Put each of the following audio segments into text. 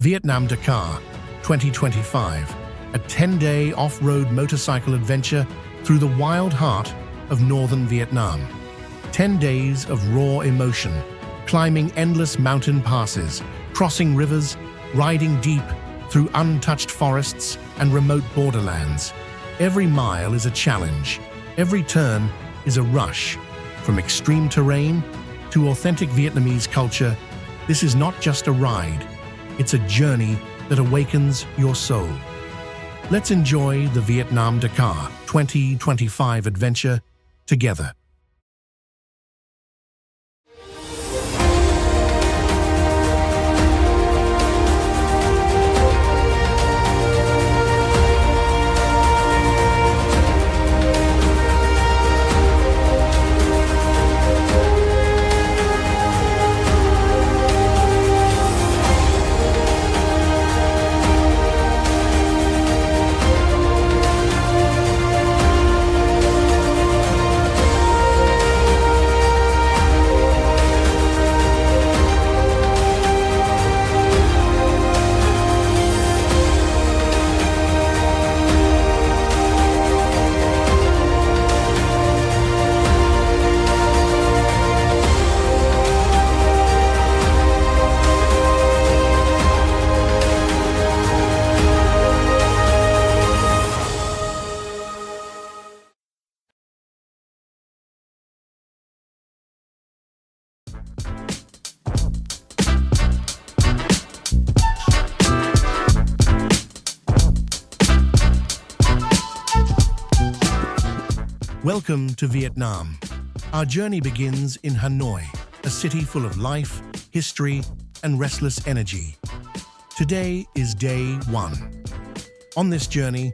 Vietnam Dakar 2025, a 10-day off-road motorcycle adventure through the wild heart of northern Vietnam. 10 days of raw emotion, climbing endless mountain passes, crossing rivers, riding deep through untouched forests and remote borderlands. Every mile is a challenge. Every turn is a rush. From extreme terrain to authentic Vietnamese culture, this is not just a ride. It's a journey that awakens your soul. Let's enjoy the Vietnam Dakar 2025 adventure together. Welcome to Vietnam. Our journey begins in Hanoi, a city full of life, history, and restless energy. Today is day 1. On this journey,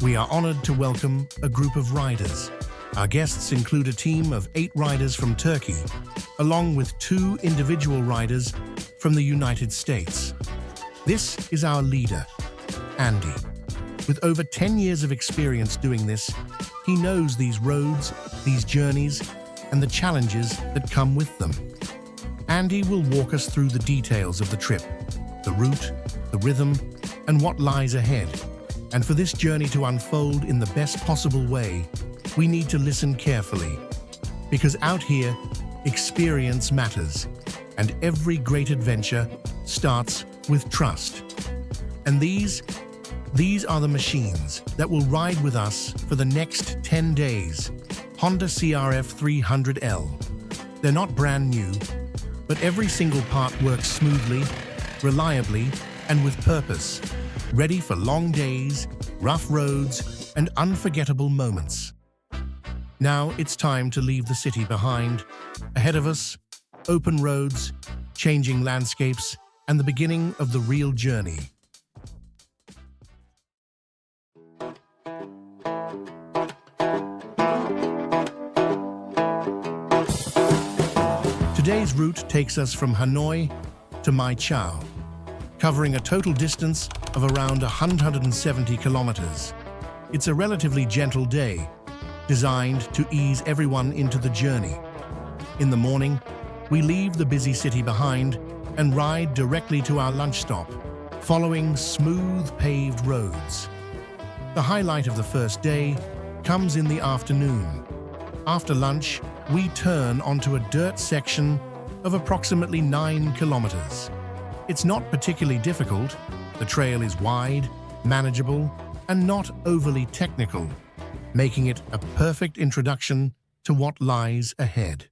we are honored to welcome a group of riders. Our guests include a team of 8 riders from Turkey, along with 2 individual riders from the United States. This is our leader, Andy. With over 10 years of experience doing this, he knows these roads, these journeys, and the challenges that come with them. Andy will walk us through the details of the trip, the route, the rhythm, and what lies ahead. And for this journey to unfold in the best possible way, we need to listen carefully. Because out here, experience matters, and every great adventure starts with trust. And these are the machines that will ride with us for the next 10 days. Honda CRF 300L. They're not brand new, but every single part works smoothly, reliably, and with purpose. Ready for long days, rough roads, and unforgettable moments. Now it's time to leave the city behind. Ahead of us, open roads, changing landscapes, and the beginning of the real journey. Today's route takes us from Hanoi to Mai Chau, covering a total distance of around 170 kilometers. It's a relatively gentle day, designed to ease everyone into the journey. In the morning, we leave the busy city behind and ride directly to our lunch stop, following smooth paved roads. The highlight of the first day comes in the afternoon. After lunch, we turn onto a dirt section of approximately 9 kilometers. It's not particularly difficult. The trail is wide, manageable, and not overly technical, making it a perfect introduction to what lies ahead.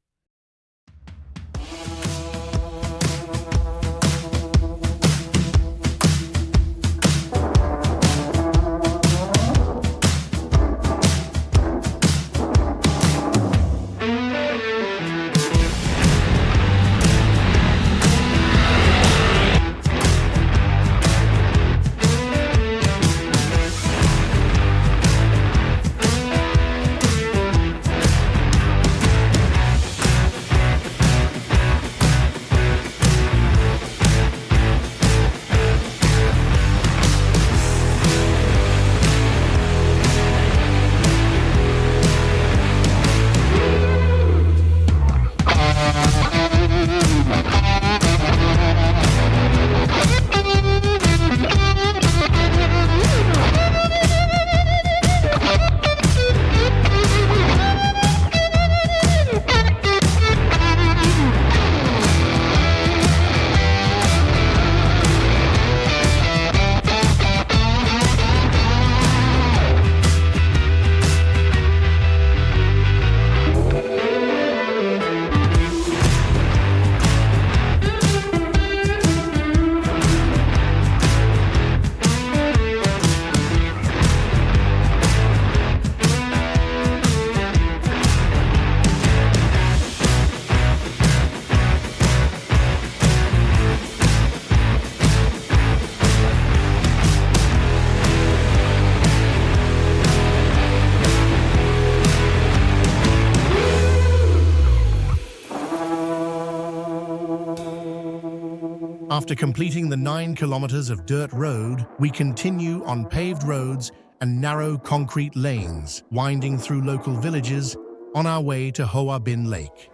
After completing the 9 kilometers of dirt road, we continue on paved roads and narrow concrete lanes, winding through local villages on our way to Hoa Bin Lake.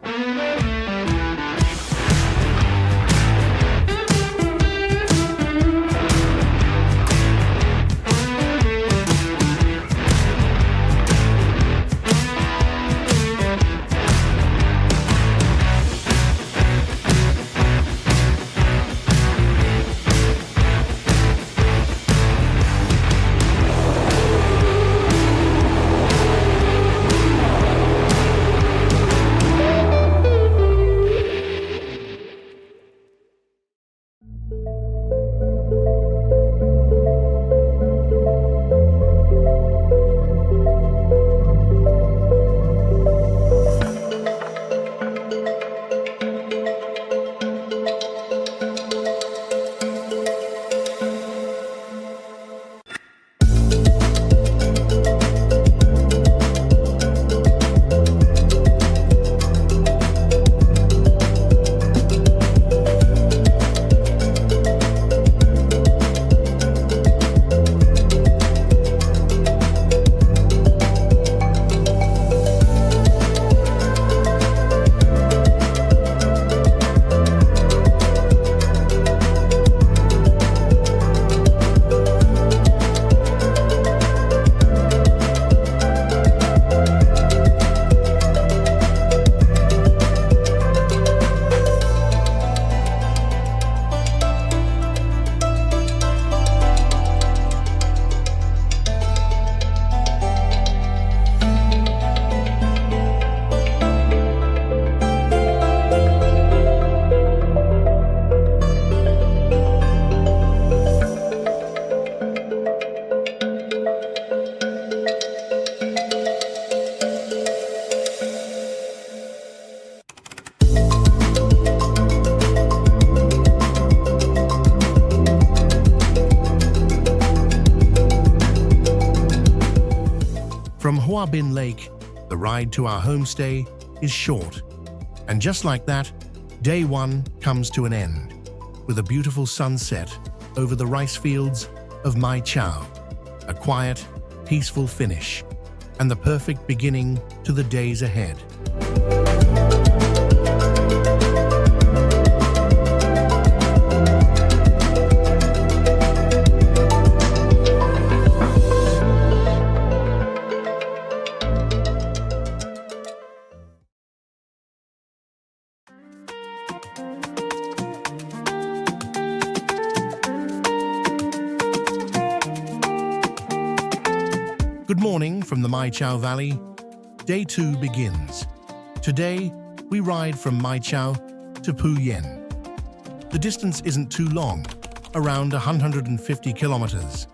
From Hoa Bin Lake, the ride to our homestay is short. And just like that, day one comes to an end, with a beautiful sunset over the rice fields of Mai Chau, a quiet, peaceful finish, and the perfect beginning to the days ahead. Good morning from the Mai Chau Valley. Day 2 begins. Today, we ride from Mai Chau to Phu Yen. The distance isn't too long, around 150 kilometers.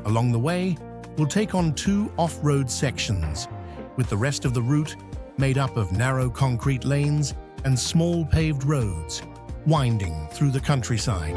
Along the way, we'll take on 2 off-road sections, with the rest of the route made up of narrow concrete lanes and small paved roads, winding through the countryside.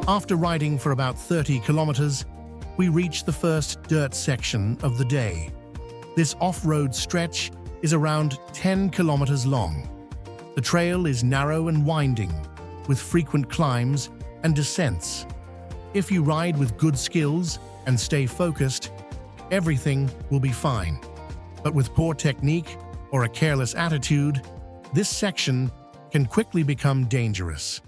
After riding for about 30 kilometers, we reach the first dirt section of the day. This off-road stretch is around 10 kilometers long. The trail is narrow and winding, with frequent climbs and descents. If you ride with good skills and stay focused, everything will be fine. But with poor technique or a careless attitude, this section can quickly become dangerous.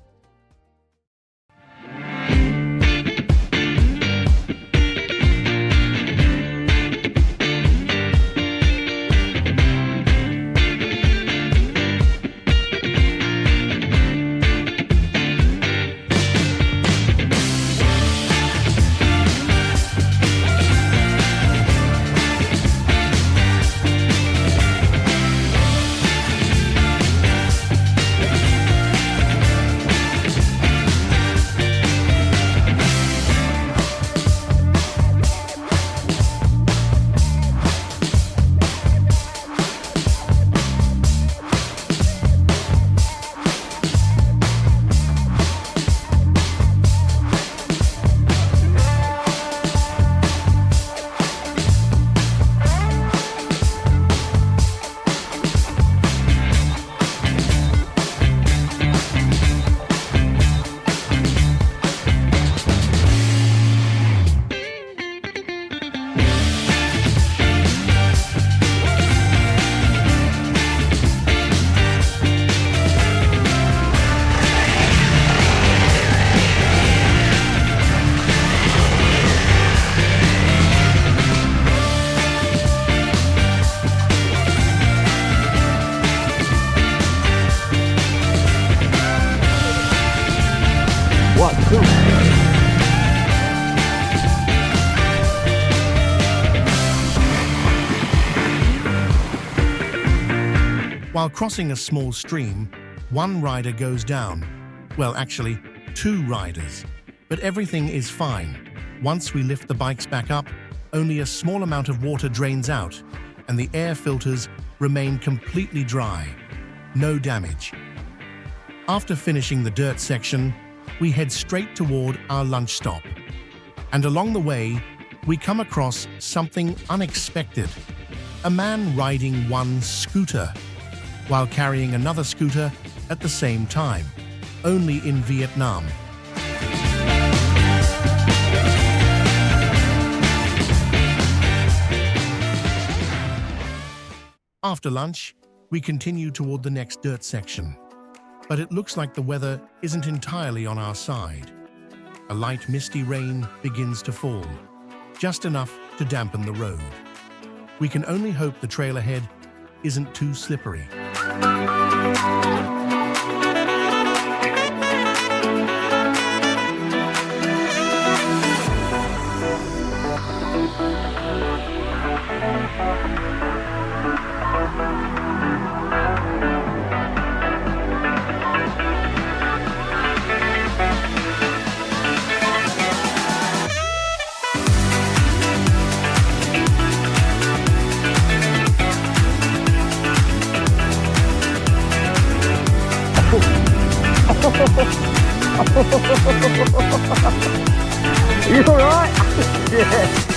While crossing a small stream, one rider goes down. Well, actually, two riders. But everything is fine. Once we lift the bikes back up, only a small amount of water drains out, and the air filters remain completely dry. No damage. After finishing the dirt section, we head straight toward our lunch stop. And along the way, we come across something unexpected. A man riding one scooter, while carrying another scooter at the same time, only in Vietnam. After lunch, we continue toward the next dirt section, but it looks like the weather isn't entirely on our side. A light misty rain begins to fall, just enough to dampen the road. We can only hope the trail ahead isn't too slippery. You alright? Yeah.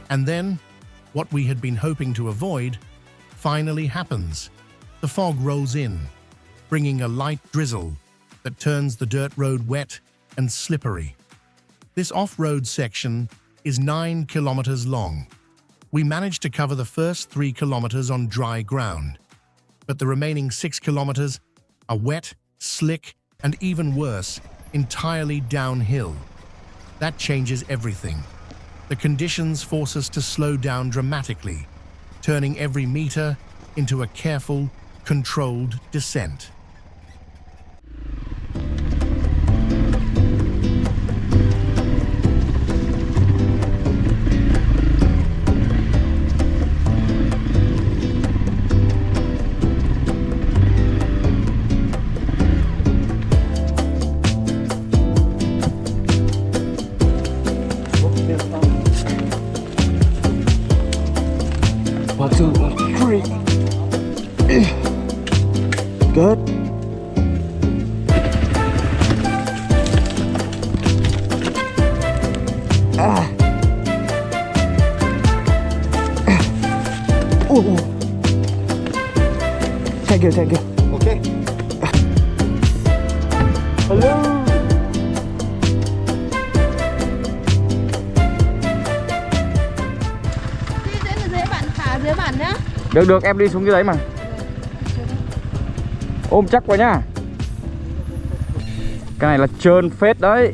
And then, what we had been hoping to avoid finally happens. The fog rolls in, bringing a light drizzle that turns the dirt road wet and slippery. This off-road section is 9 kilometers long. We managed to cover the first 3 kilometers on dry ground, but the remaining 6 kilometers are wet, slick, and even worse, entirely downhill. That changes everything. The conditions force us to slow down dramatically, turning every meter into a careful, controlled descent. One, two, three. Good. Oh. Thank you, thank you. Okay. Hello. Đi đến dưới bản thả dưới bản nhá. Được được, em đi xuống dưới đấy mà. Ôm chắc vào nhá. Cái này là trơn phết đấy.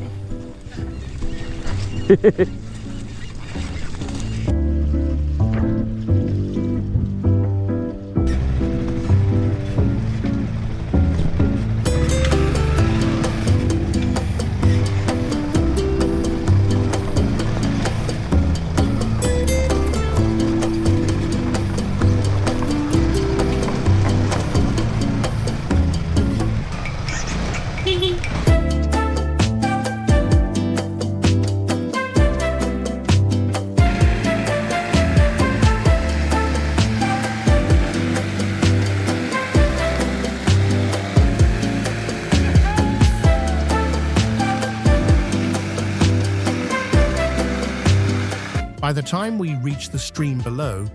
By the time we reach the stream below,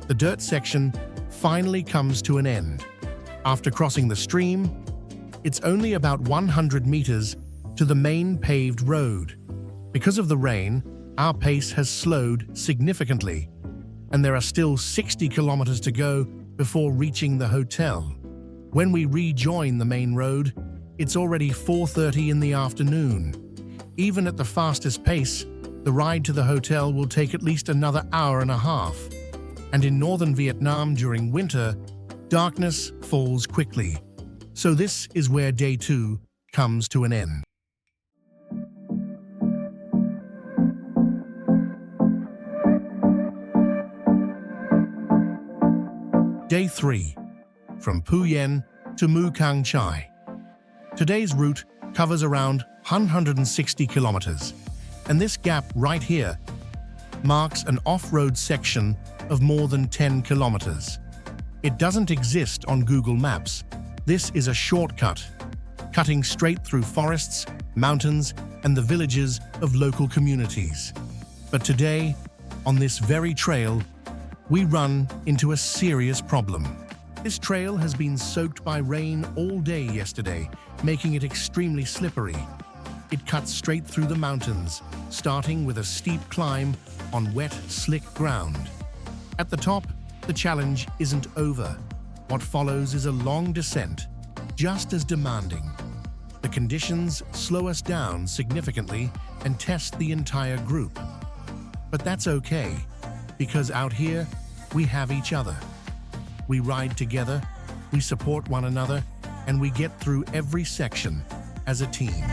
the dirt section finally comes to an end. After crossing the stream, it's only about 100 meters to the main paved road. Because of the rain, our pace has slowed significantly, and there are still 60 kilometers to go before reaching the hotel. When we rejoin the main road, it's already 4:30 in the afternoon. Even at the fastest pace, the ride to the hotel will take at least another hour and a half. And in northern Vietnam during winter, darkness falls quickly. So this is where day 2 comes to an end. Day 3, from Phu Yen to Mai Chau. Today's route covers around 160 kilometers. And this gap right here marks an off-road section of more than 10 kilometers. It doesn't exist on Google Maps. This is a shortcut, cutting straight through forests, mountains, and the villages of local communities. But today, on this very trail, we run into a serious problem. This trail has been soaked by rain all day yesterday, making it extremely slippery. It cuts straight through the mountains, starting with a steep climb on wet, slick ground. At the top, the challenge isn't over. What follows is a long descent, just as demanding. The conditions slow us down significantly and test the entire group. But that's okay, because out here, we have each other. We ride together, we support one another, and we get through every section as a team.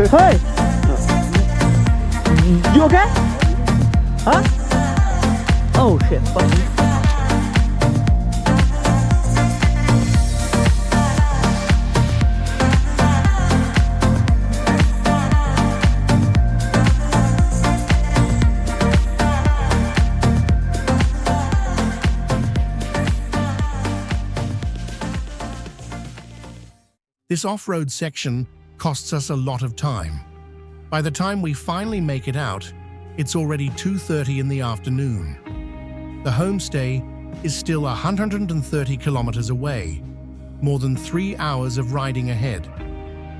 Hey! You okay? Huh? Oh shit, fuck me. This off-road section costs us a lot of time. By the time we finally make it out, it's already 2:30 in the afternoon. The homestay is still 130 kilometers away, more than 3 hours of riding ahead.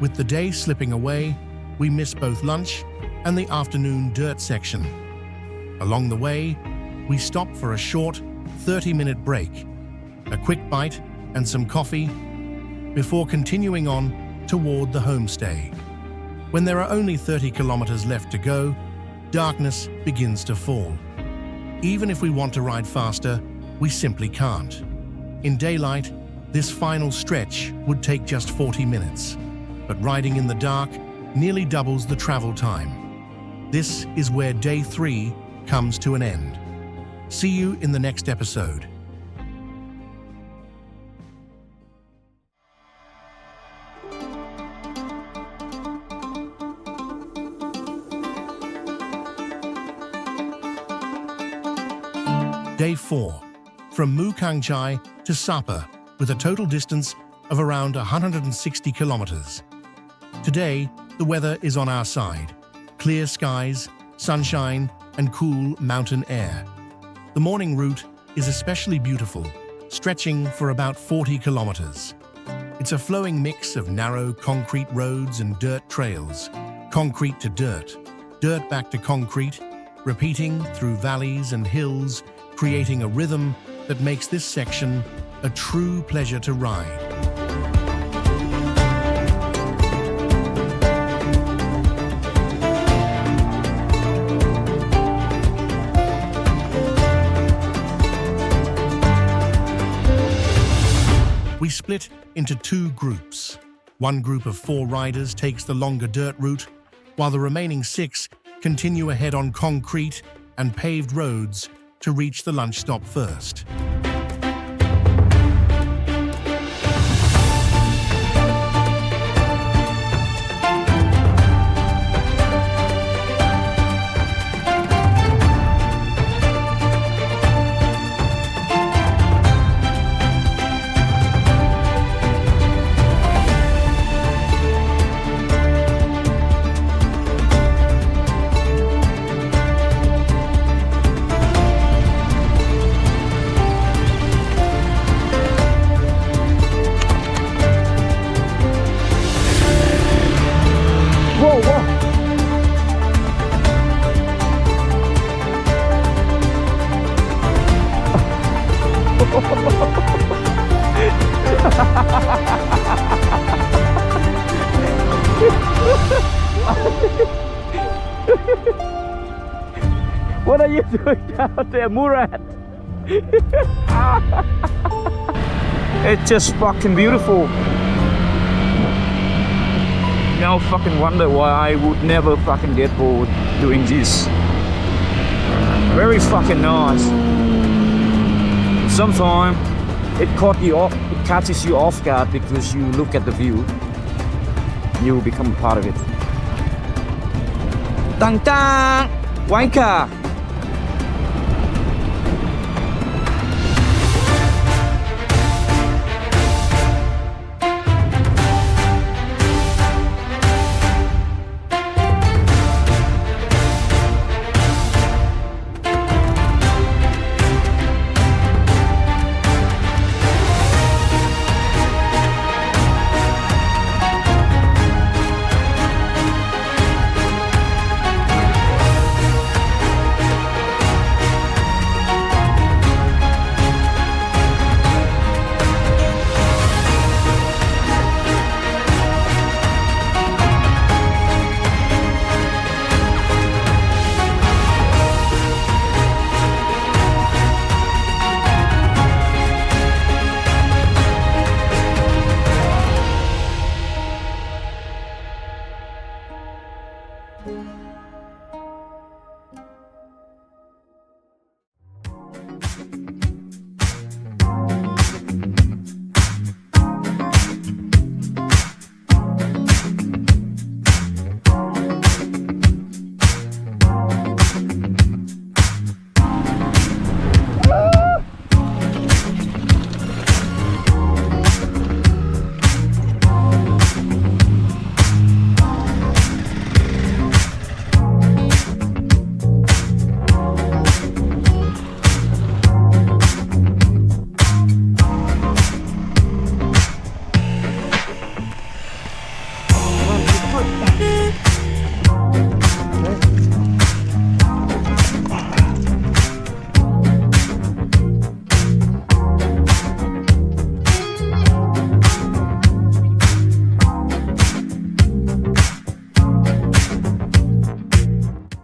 With the day slipping away, we miss both lunch and the afternoon dirt section. Along the way, we stop for a short 30-minute break, a quick bite and some coffee, before continuing on toward the homestay. When there are only 30 kilometers left to go, darkness begins to fall. Even if we want to ride faster, we simply can't. In daylight, this final stretch would take just 40 minutes, but riding in the dark nearly doubles the travel time. This is where day 3 comes to an end. See you in the next episode. Day 4, from Mu Cang Chai to Sapa, with a total distance of around 160 kilometers. Today, the weather is on our side. Clear skies, sunshine, and cool mountain air. The morning route is especially beautiful, stretching for about 40 kilometers. It's a flowing mix of narrow concrete roads and dirt trails, concrete to dirt, dirt back to concrete, repeating through valleys and hills, creating a rhythm that makes this section a true pleasure to ride. We split into 2 groups. One group of 4 riders takes the longer dirt route, while the remaining 6 continue ahead on concrete and paved roads to reach the lunch stop first. What are you doing down there, Murat? It's just fucking beautiful. No fucking wonder why I would never fucking get bored doing this. Very fucking nice. Sometimes it catches you off guard because you look at the view. You become part of it. Tang tang! Wanker!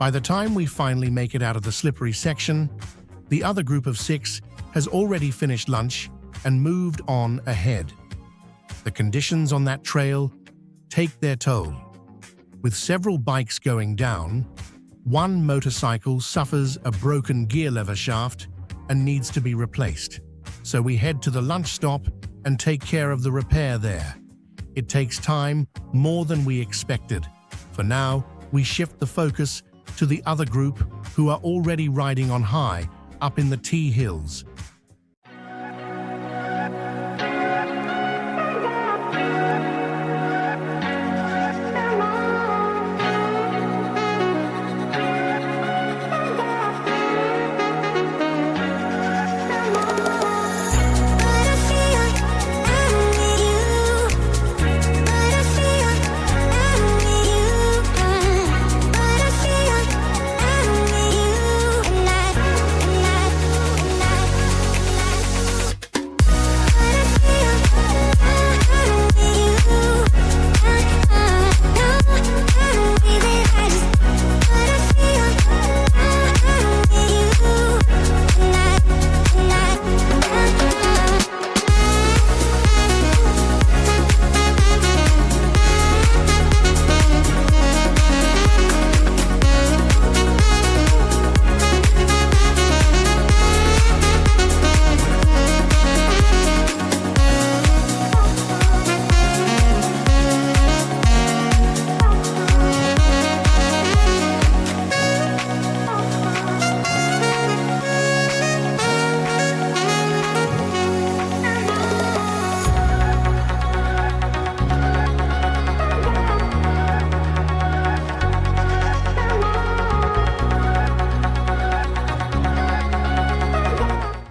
By the time we finally make it out of the slippery section, the other group of 6 has already finished lunch and moved on ahead. The conditions on that trail take their toll. With several bikes going down, one motorcycle suffers a broken gear lever shaft and needs to be replaced. So we head to the lunch stop and take care of the repair there. It takes time, more than we expected. For now, we shift the focus to the other group who are already riding on high up in the T hills.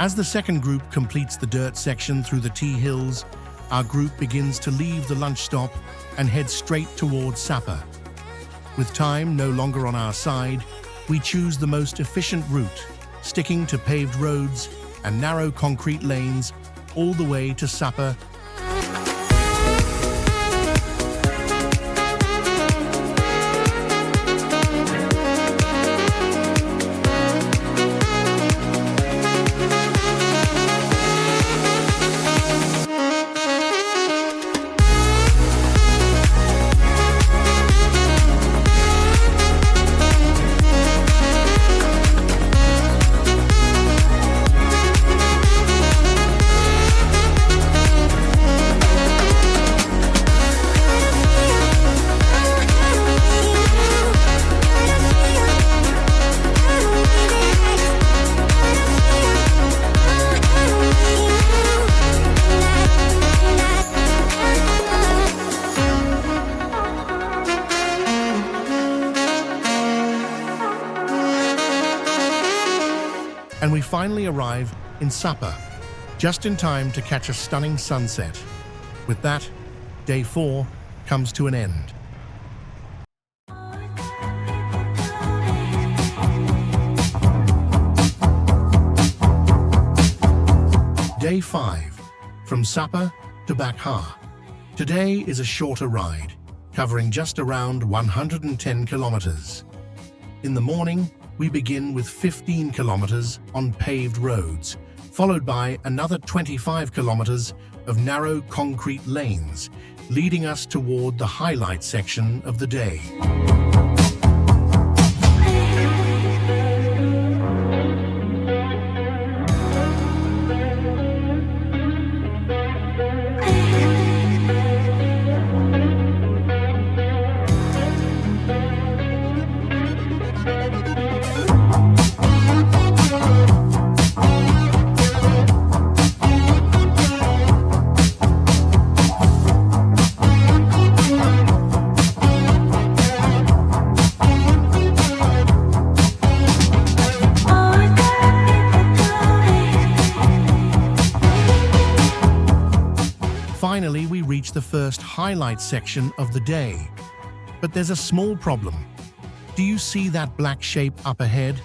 As the second group completes the dirt section through the T hills, our group begins to leave the lunch stop and head straight towards Sapa. With time no longer on our side, we choose the most efficient route, sticking to paved roads and narrow concrete lanes all the way to Sapa. And we finally arrive in Sapa, just in time to catch a stunning sunset. With that, day 4 comes to an end. Day 5, from Sapa to Bac Ha. Today is a shorter ride, covering just around 110 kilometers. In the morning, we begin with 15 kilometers on paved roads, followed by another 25 kilometers of narrow concrete lanes, leading us toward the highlight section of the day. Finally, we reach the first highlight section of the day. But there's a small problem. Do you see that black shape up ahead?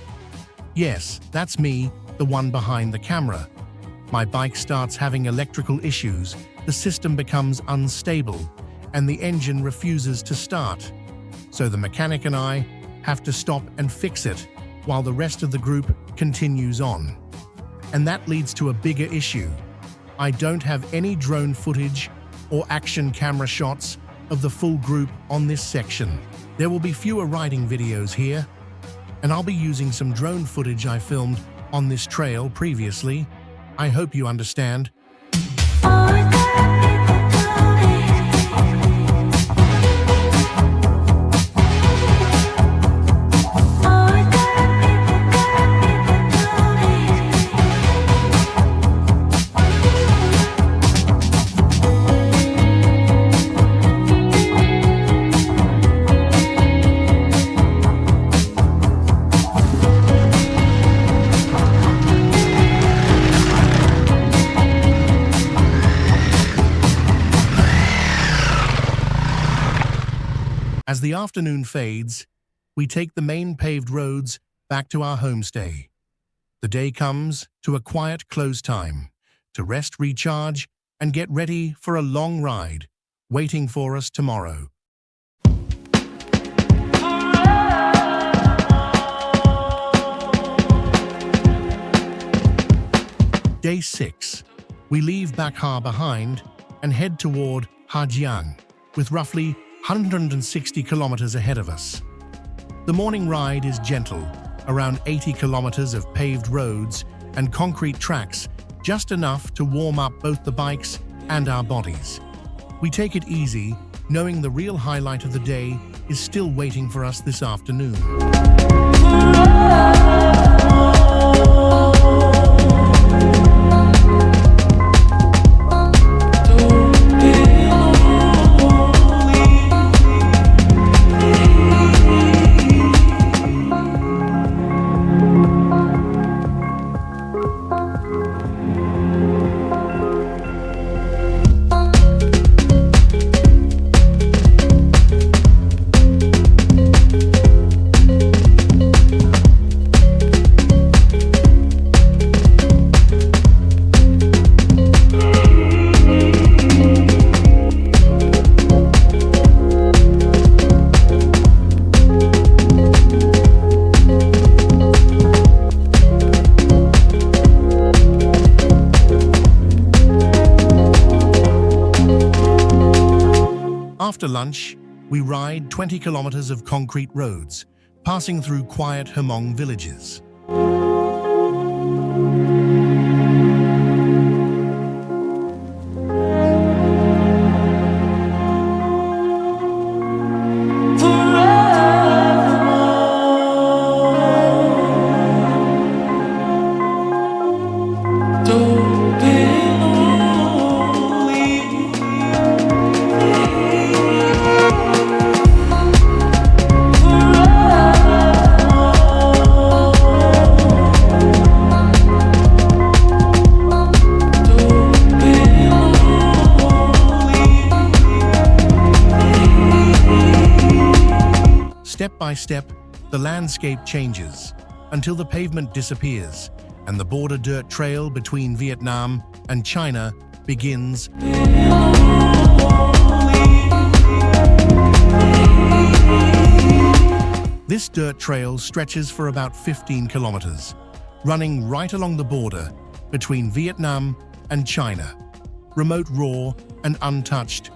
Yes, that's me, the one behind the camera. My bike starts having electrical issues, the system becomes unstable, and the engine refuses to start. So the mechanic and I have to stop and fix it while the rest of the group continues on. And that leads to a bigger issue. I don't have any drone footage or action camera shots of the full group on this section. There will be fewer riding videos here, and I'll be using some drone footage I filmed on this trail previously. I hope you understand. As the afternoon fades, we take the main paved roads back to our homestay. The day comes to a quiet close time to rest, recharge, and get ready for a long ride waiting for us tomorrow. Day 6. We leave Bac Ha behind and head toward Giang, with roughly 160 kilometers ahead of us. The morning ride is gentle, around 80 kilometers of paved roads and concrete tracks, just enough to warm up both the bikes and our bodies. We take it easy, knowing the real highlight of the day is still waiting for us this afternoon. After lunch, we ride 20 kilometers of concrete roads, passing through quiet Hmong villages. Step by step, the landscape changes until the pavement disappears and the border dirt trail between Vietnam and China begins. This dirt trail stretches for about 15 kilometers, running right along the border between Vietnam and China, remote, raw, and untouched.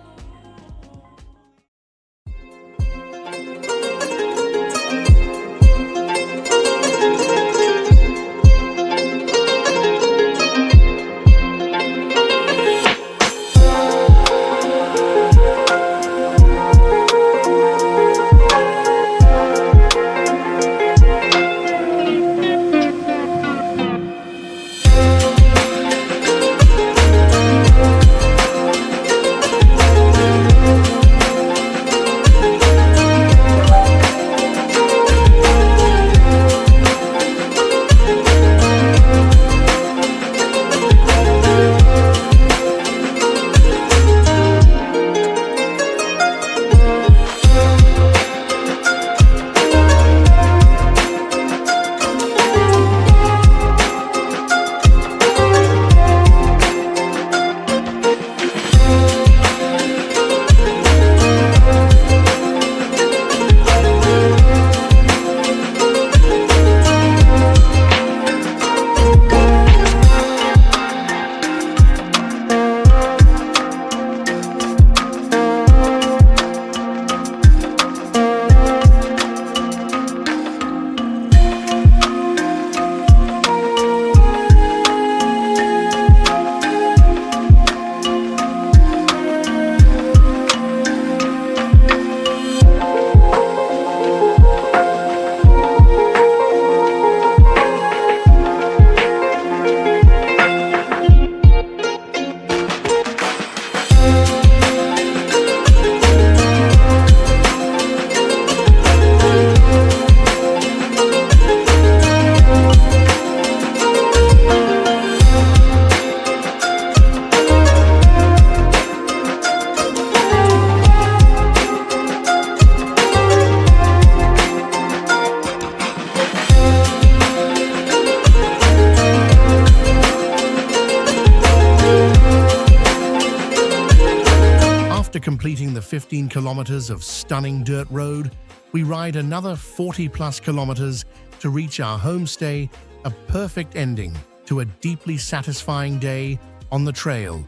completing the 15 kilometers of stunning dirt road, we ride another 40+ kilometers to reach our homestay, a perfect ending to a deeply satisfying day on the trail.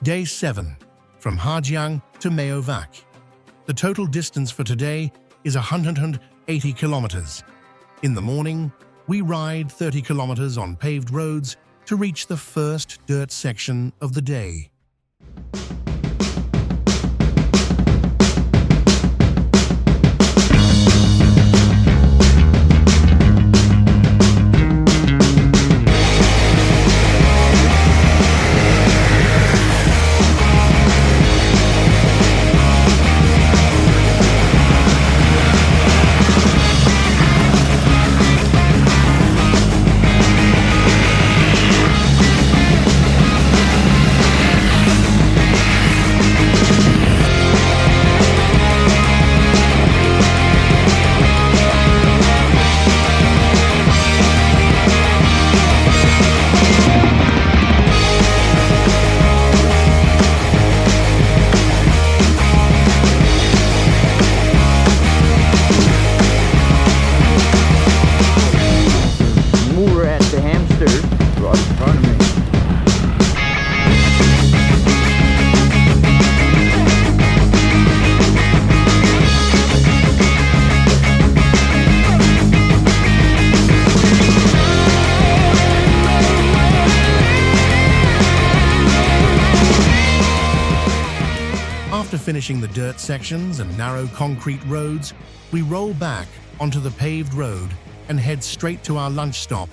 Day 7, from Giang to Meo Vac. The total distance for today is 180 kilometers. In the morning, we ride 30 kilometers on paved roads to reach the first dirt section of the day. After finishing the dirt sections and narrow concrete roads, we roll back onto the paved road and head straight to our lunch stop,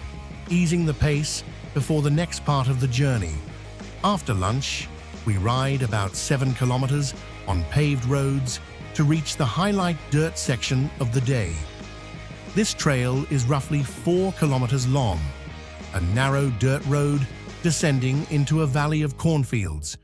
easing the pace before the next part of the journey. After lunch, we ride about 7 kilometers on paved roads to reach the highlight dirt section of the day. This trail is roughly 4 kilometers long, a narrow dirt road descending into a valley of cornfields.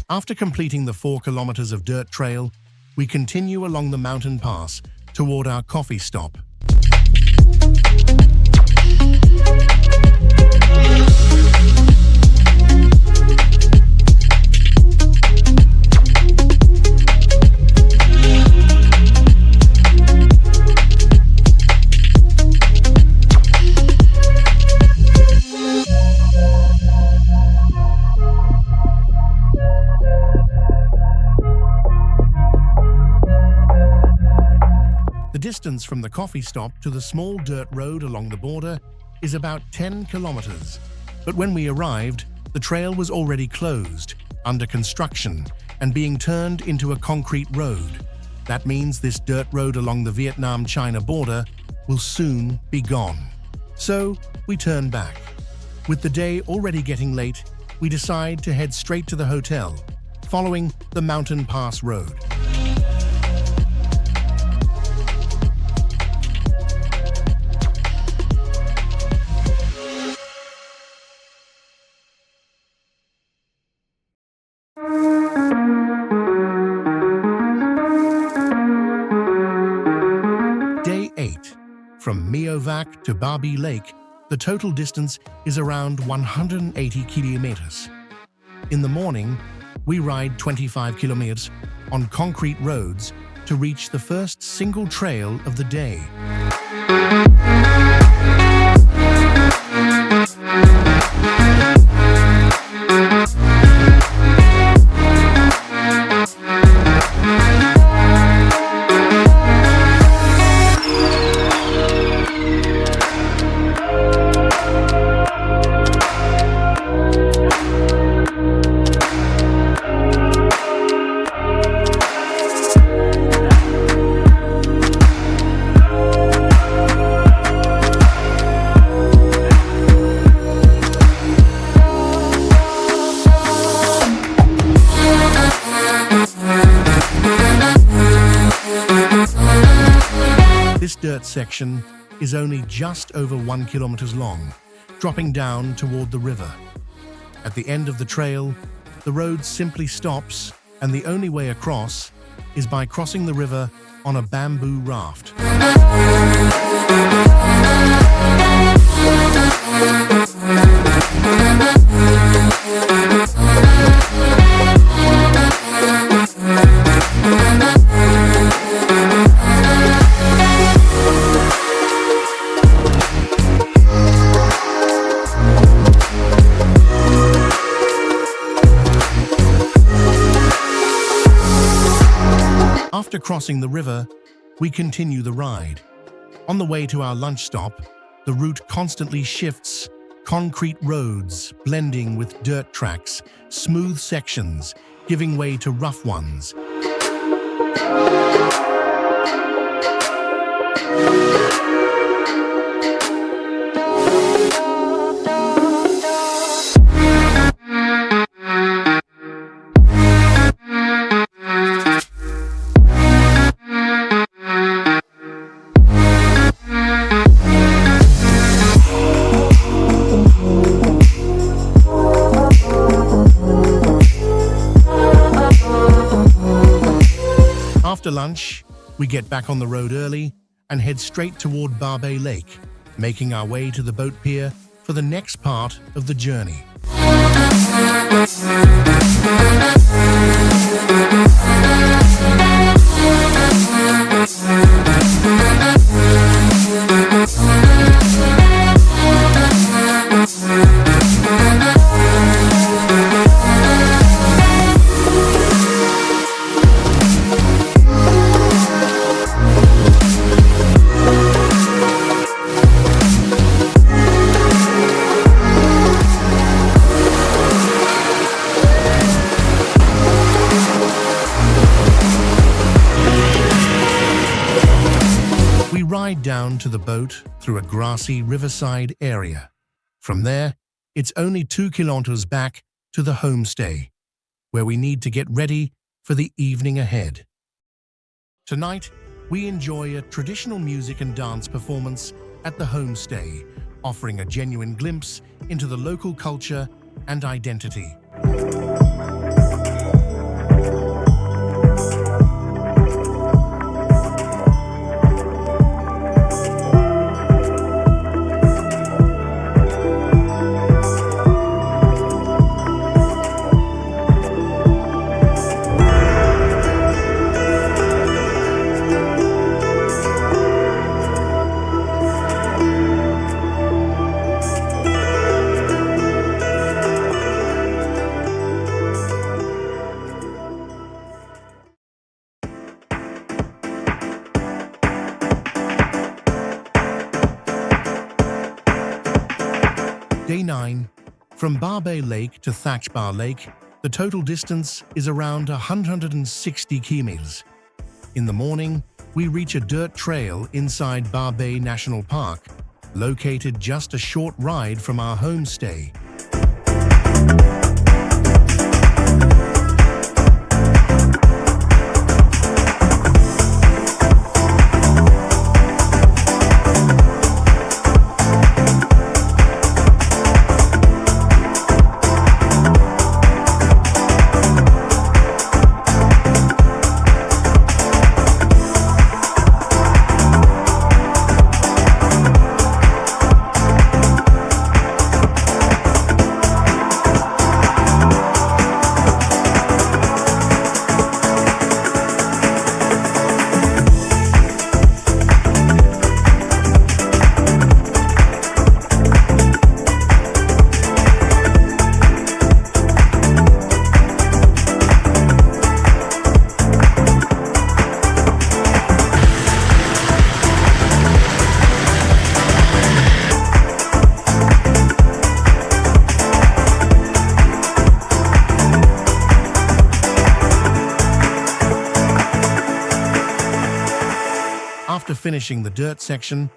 After completing the 4 kilometers of dirt trail, we continue along the mountain pass toward our coffee stop. The distance from the coffee stop to the small dirt road along the border is about 10 kilometers. But when we arrived, the trail was already closed, under construction, and being turned into a concrete road. That means this dirt road along the Vietnam-China border will soon be gone. So we turn back. With the day already getting late, we decide to head straight to the hotel, following the Mountain Pass Road. Day Meo Vac to Ba Ha Lake, the total distance is around 180 kilometers. In the morning, we ride 25 kilometers on concrete roads to reach the first single trail of the day. This dirt section is only just over 1 kilometer long, dropping down toward the river. At the end of the trail, the road simply stops, and the only way across is by crossing the river on a bamboo raft. After crossing the river, we continue the ride. On the way to our lunch stop, the route constantly shifts, concrete roads blending with dirt tracks, smooth sections giving way to rough ones. After lunch, we get back on the road early and head straight toward Ba Ha Lake, making our way to the boat pier for the next part of the journey. Down to the boat through a grassy riverside area. From there, it's only 2 kilometers back to the homestay, where we need to get ready for the evening ahead. Tonight, we enjoy a traditional music and dance performance at the homestay, offering a genuine glimpse into the local culture and identity. Day 9. From Ba Ha Lake to Thac Ba Lake, the total distance is around 160 kilometers. In the morning, we reach a dirt trail inside Ba Ha National Park, located just a short ride from our homestay. After finishing the dirt section,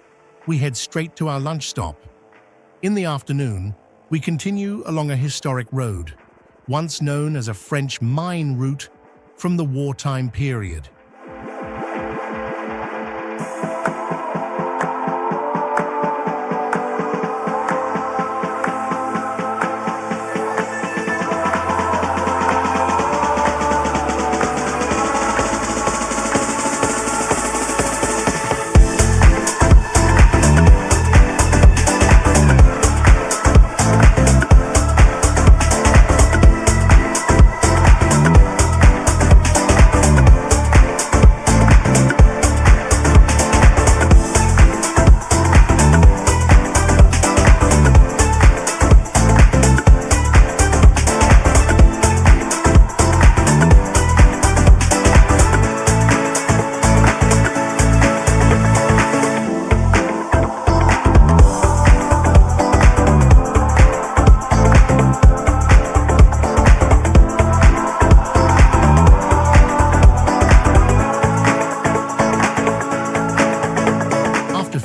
we head straight to our lunch stop. In the afternoon, we continue along a historic road, once known as a French mine route from the wartime period.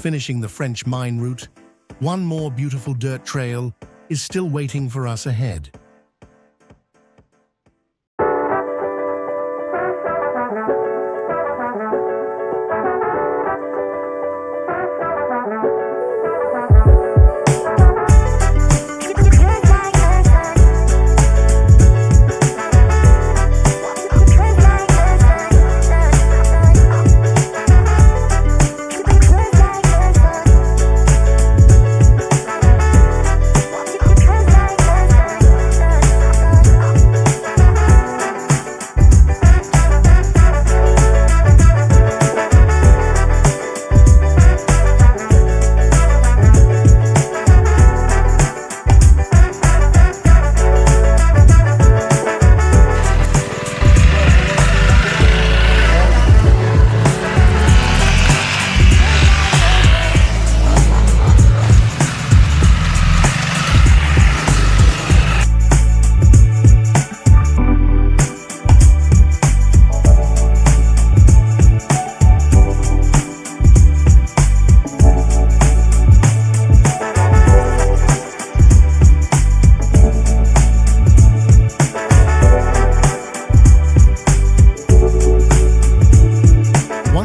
Finishing the French mine route, one more beautiful dirt trail is still waiting for us ahead.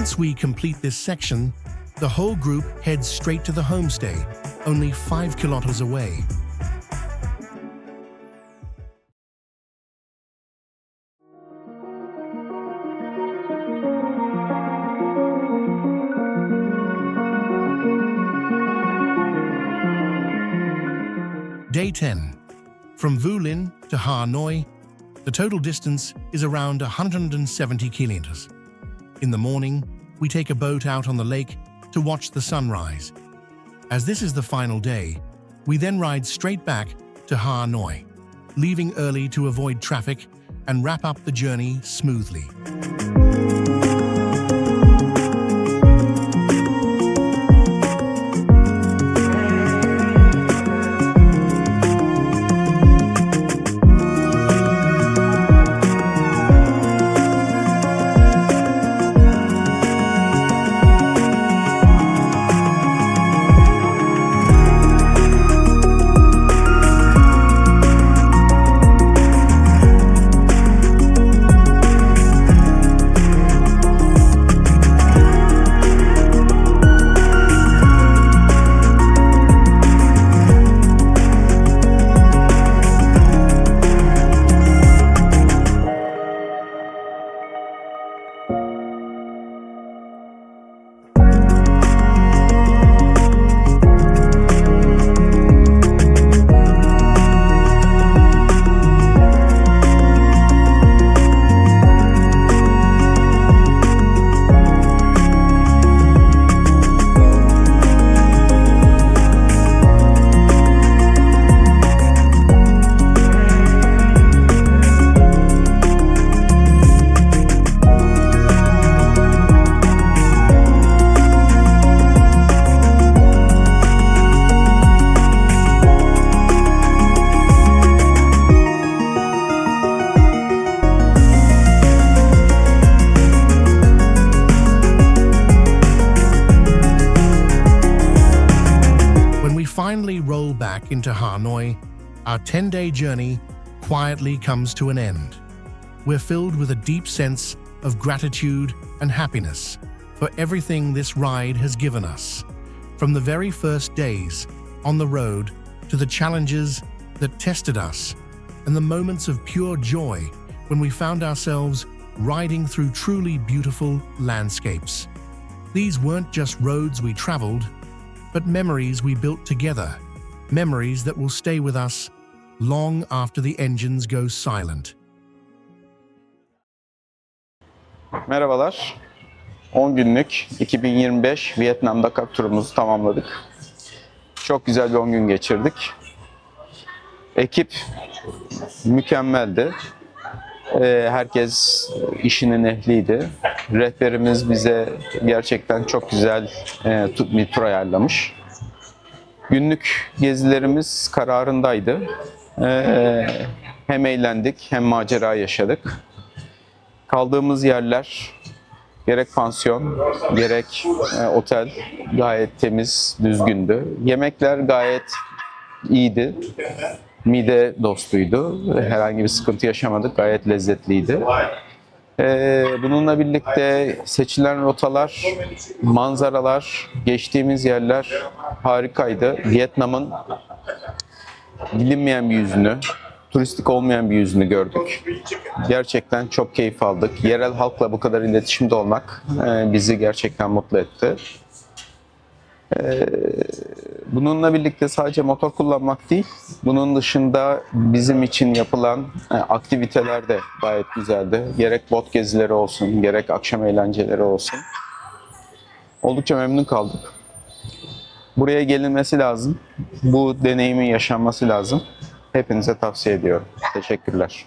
Once we complete this section, the whole group heads straight to the homestay, only 5 kilometers away. Day 10. From Phu Yen to Hanoi, the total distance is around 170 kilometers. In the morning, we take a boat out on the lake to watch the sunrise. As this is the final day, we then ride straight back to Hanoi, leaving early to avoid traffic and wrap up the journey smoothly. back into Hanoi, our 10-day journey quietly comes to an end. We're filled with a deep sense of gratitude and happiness for everything this ride has given us. From the very first days on the road to the challenges that tested us and the moments of pure joy when we found ourselves riding through truly beautiful landscapes. These weren't just roads we traveled, but memories we built together, memories that will stay with us long after the engines go silent. Merhabalar. 10 günlük 2025 Vietnam DAKAR turumuzu tamamladık. Çok güzel bir 10 gün geçirdik. Ekip mükemmeldi. Herkes işinin ehliydi. Rehberimiz bize gerçekten çok güzel bir tur ayarlamış. Günlük gezilerimiz kararındaydı. Hem eğlendik hem macera yaşadık. Kaldığımız yerler gerek pansiyon, gerek otel gayet temiz, düzgündü. Yemekler gayet iyiydi. Mide dostuydu. Herhangi bir sıkıntı yaşamadık. Gayet lezzetliydi. Bununla birlikte seçilen rotalar, manzaralar, geçtiğimiz yerler harikaydı. Vietnam'ın bilinmeyen bir yüzünü, turistik olmayan bir yüzünü gördük. Gerçekten çok keyif aldık. Yerel halkla bu kadar iletişimde olmak bizi gerçekten mutlu etti. Bununla birlikte sadece motor kullanmak değil, bunun dışında bizim için yapılan aktiviteler de gayet güzeldi. Gerek bot gezileri olsun, gerek akşam eğlenceleri olsun. Oldukça memnun kaldık. Buraya gelinmesi lazım. Bu deneyimin yaşanması lazım. Hepinize tavsiye ediyorum. Teşekkürler.